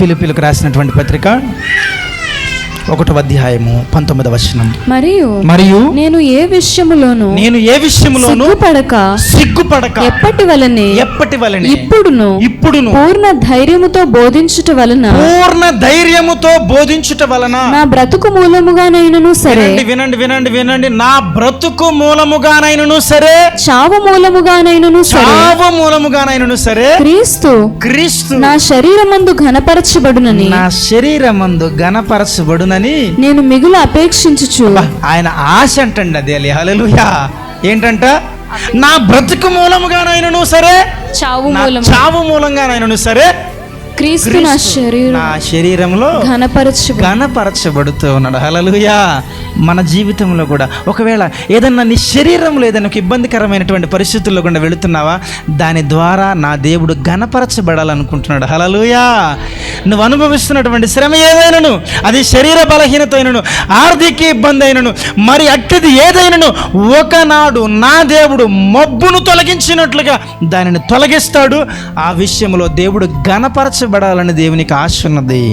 ఫిలిప్పీలకు రాసినటువంటి పత్రిక 1వ అధ్యాయము 19వ వచనం. మరియు నేను ఏ విషయములోను సిగ్గుపడక ఎప్పటి వలనే ఇప్పుడును పూర్ణ ధైర్యముతో బోధించుట వలన నా బ్రతుకు మూలముగానైనను సరే, వినండి, నా బ్రతుకు మూలముగానైనను సరే, చావు మూలముగానైనను సరే, క్రీస్తు నా శరీరమందు ఘనపరచబడునని నేను మిగులు అపేక్షించుచు. ఆయన ఆశ అంటండి అది. హల్లెలూయా. ఏంటంట? నా బ్రతుకు మూలముగానైనను సరే, చావు మూలంగానైనను సరే, క్రీస్తు నా శరీరంలో ఘనపరచబడుతూ ఉన్నాడు. హల్లెలూయా. మన జీవితంలో కూడా ఒకవేళ ఏదన్నా నీ శరీరంలో ఏదైనా ఒక ఇబ్బందికరమైనటువంటి పరిస్థితుల్లో గుండా వెళుతున్నావా, దాని ద్వారా నా దేవుడు ఘనపరచబడాలనుకుంటున్నాడు. హల్లెలూయా. నువ్వు అనుభవిస్తున్నటువంటి శ్రమ ఏదైనాను, అది శరీర బలహీనత అయినను, ఆర్థిక ఇబ్బంది అయినను, మరి అట్టిది ఏదైనాను, ఒకనాడు నా దేవుడు మబ్బును తొలగించినట్లుగా దానిని తొలగిస్తాడు. ఆ విషయంలో దేవుడు ఘనపరచబడాలని దేవునికి ఆశ ఉన్నది.